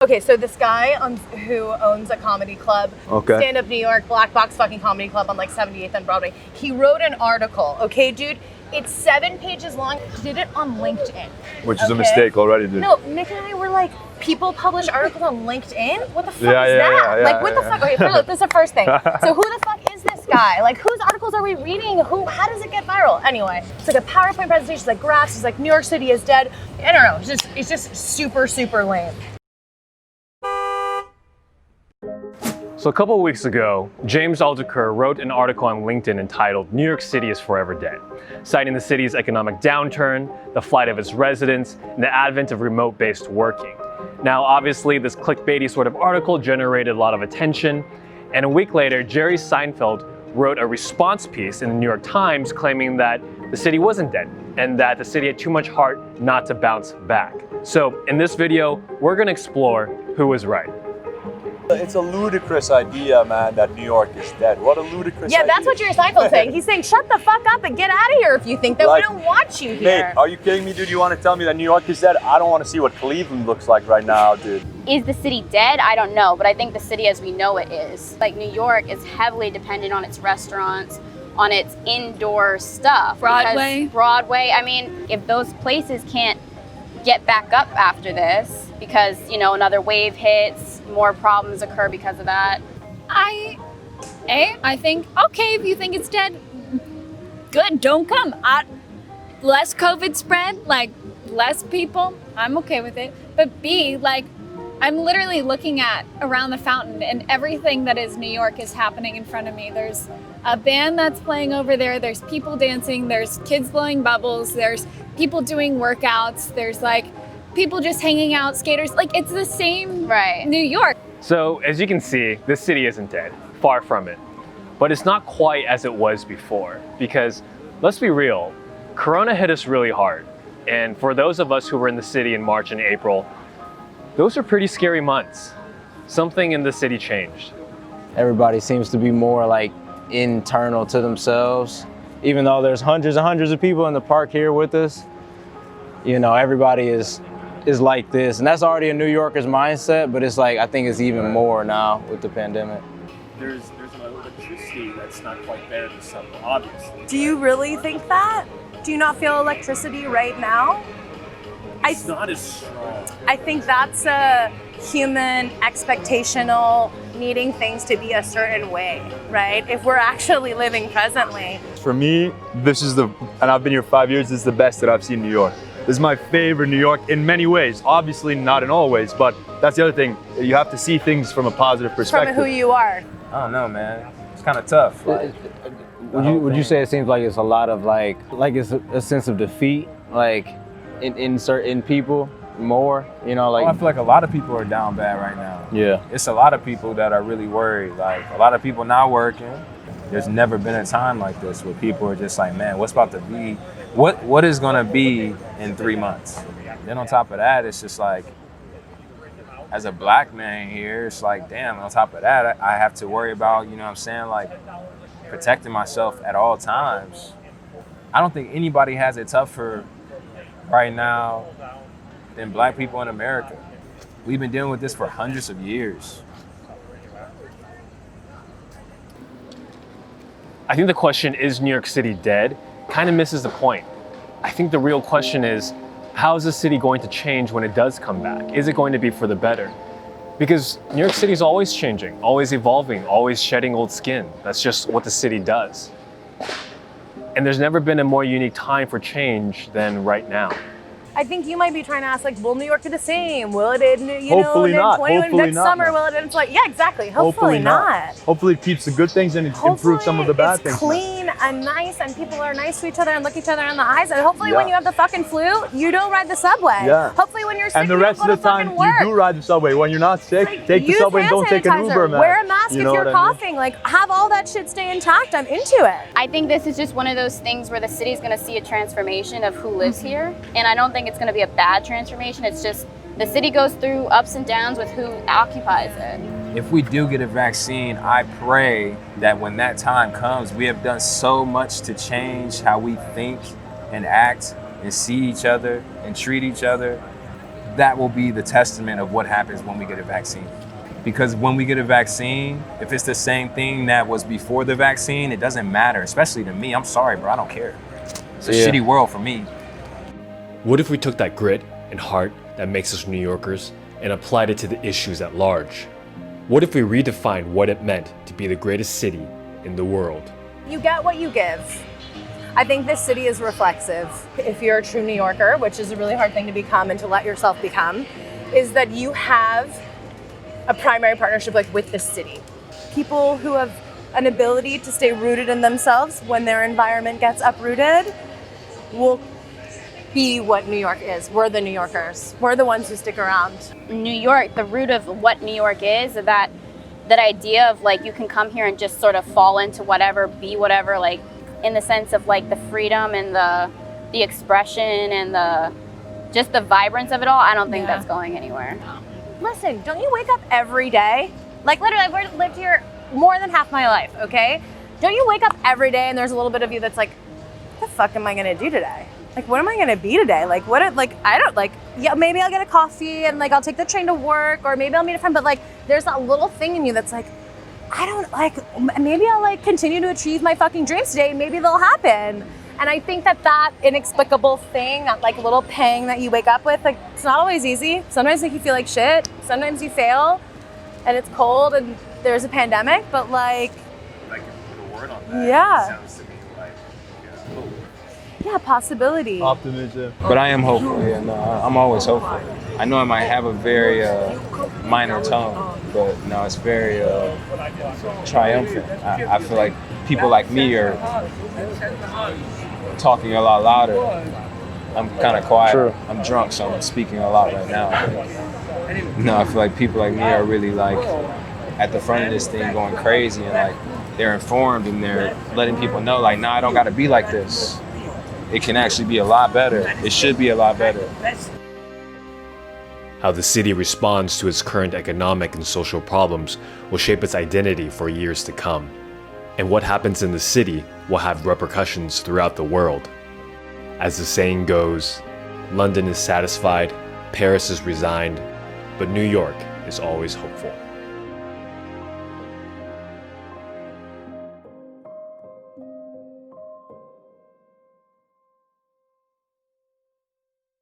Okay, so this guy who owns a comedy club, Stand Up New York, Black Box fucking comedy club on like 78th and Broadway. He wrote an article, okay, dude? It's 7 pages long. He did it on LinkedIn. Which is a mistake already, dude. No, Nick and I were like, people publish articles on LinkedIn? What the fuck is that? Yeah, like, what the fuck? Okay, look, this is the first thing. So who the fuck is this guy? Like, whose articles are we reading? How does it get viral? Anyway, it's like a PowerPoint presentation, it's like graphs, it's like New York City is dead. I don't know, it's just super, super lame. So a couple of weeks ago, James Alderker wrote an article on LinkedIn entitled "New York City is Forever Dead," citing the city's economic downturn, the flight of its residents, and the advent of remote-based working. Now, obviously, this clickbaity sort of article generated a lot of attention, and a week later, Jerry Seinfeld wrote a response piece in the New York Times claiming that the city wasn't dead and that the city had too much heart not to bounce back. So in this video, we're gonna explore who was right. It's a ludicrous idea, man, that New York is dead. What a ludicrous idea. Yeah, that's what Jerry Seinfeld's saying. He's saying, shut the fuck up and get out of here if you think that we don't want you here. Mate, are you kidding me, dude? You want to tell me that New York is dead? I don't want to see what Cleveland looks like right now, dude. Is the city dead? I don't know, but I think the city as we know it is. Like, New York is heavily dependent on its restaurants, on its indoor stuff. Broadway. Broadway, I mean, if those places can't get back up after this because, you know, another wave hits, more problems occur because of that. I think, okay, if you think it's dead, good, don't come. Less COVID spread, like less people, I'm okay with it. But B, like, I'm literally looking at around the fountain and everything that is New York is happening in front of me. There's a band that's playing over there, there's people dancing, there's kids blowing bubbles, there's people doing workouts, there's like people just hanging out, skaters, like it's the same New York. So as you can see, this city isn't dead, far from it. But it's not quite as it was before, because let's be real, Corona hit us really hard. And for those of us who were in the city in March and April, those are pretty scary months. Something in the city changed. Everybody seems to be more like internal to themselves. Even though there's hundreds and hundreds of people in the park here with us, you know, everybody is like this. And that's already a New Yorker's mindset, but it's like, I think it's even more now with the pandemic. There's an electricity that's not quite there this summer, obviously. Do you really think that? Do you not feel electricity right now? It's not as strong. I think that's a human expectational needing things to be a certain way, right? If we're actually living presently. For me, and I've been here 5 years, this is the best that I've seen in New York. This is my favorite New York in many ways. Obviously not in all ways, but that's the other thing. You have to see things from a positive perspective. From who you are. I don't know, man. It's kind of tough. Would you say it seems like it's a lot of like it's a sense of defeat, like in certain people more, you know, like. I feel like a lot of people are down bad right now. Yeah. It's a lot of people that are really worried. Like a lot of people not working. There's never been a time like this where people are just like, man, what's about to be, what is gonna be in 3 months? Then on top of that, it's just like, as a black man here, it's like, damn, on top of that, I have to worry about, you know what I'm saying, like protecting myself at all times. I don't think anybody has it tougher right now than black people in America. We've been dealing with this for hundreds of years. I think the question, is New York City dead, kind of misses the point. I think the real question is, how is the city going to change when it does come back? Is it going to be for the better? Because New York City is always changing, always evolving, always shedding old skin. That's just what the city does. And there's never been a more unique time for change than right now. I think you might be trying to ask, like, will New York be the same? Will it, Hopefully not. Next summer, will it? And it's like, yeah, exactly. Hopefully not. Hopefully it keeps the good things and it improves some of the bad things. It's clean and nice and people are nice to each other and look each other in the eyes. And hopefully when you have the fucking flu, you don't ride the subway. Yeah. Hopefully when you're sick, and the rest of the time, you do ride the subway. When you're not sick, like, take the subway and don't take an Uber, man. Wear a mask if know you're what I mean? coughing. Like, have all that shit stay intact. I'm into it. I think this is just one of those things where the city's gonna see a transformation of who lives here. And I don't think it's gonna be a bad transformation. It's just the city goes through ups and downs with who occupies it. If we do get a vaccine, I pray that when that time comes, we have done so much to change how we think and act and see each other and treat each other, that will be the testament of what happens when we get a vaccine. Because when we get a vaccine, if it's the same thing that was before the vaccine, it doesn't matter, especially to me. I'm sorry, bro, I don't care. It's a shitty world for me. What if we took that grit and heart that makes us New Yorkers and applied it to the issues at large? What if we redefined what it meant to be the greatest city in the world? You get what you give. I think this city is reflexive. If you're a true New Yorker, which is a really hard thing to become and to let yourself become, is that you have a primary partnership like with the city. People who have an ability to stay rooted in themselves when their environment gets uprooted will be what New York is. We're the New Yorkers. We're the ones who stick around. New York, the root of what New York is, that idea of like you can come here and just sort of fall into whatever, be whatever, like in the sense of like the freedom and the expression and the vibrance of it all. I don't think that's going anywhere. Listen, don't you wake up every day? Like literally, I've lived here more than half my life, okay? Don't you wake up every day and there's a little bit of you that's like, what the fuck am I gonna do today? Like, what am I gonna be today? Like, yeah, maybe I'll get a coffee and like I'll take the train to work, or maybe I'll meet a friend, but like there's that little thing in you that's like, I don't like, maybe I'll like continue to achieve my fucking dreams today, maybe they'll happen. And I think that inexplicable thing, that like little pang that you wake up with, like it's not always easy. Sometimes like you feel like shit, sometimes you fail and it's cold and there's a pandemic, but like Like, if you put a word on that, Yeah. it sounds to me like, yeah, possibility. Optimism. But I am hopeful. Yeah, no, I'm always hopeful. I know I might have a very minor tone, but no, it's very triumphant. I feel like people like me are talking a lot louder. I'm kind of quiet. True. I'm drunk, so I'm speaking a lot right now. No, I feel like people like me are really like at the front of this thing going crazy, and like they're informed and they're letting people know like, nah, I don't got to be like this. It can actually be a lot better. It should be a lot better. How the city responds to its current economic and social problems will shape its identity for years to come. And what happens in the city will have repercussions throughout the world. As the saying goes, London is satisfied, Paris is resigned, but New York is always hopeful.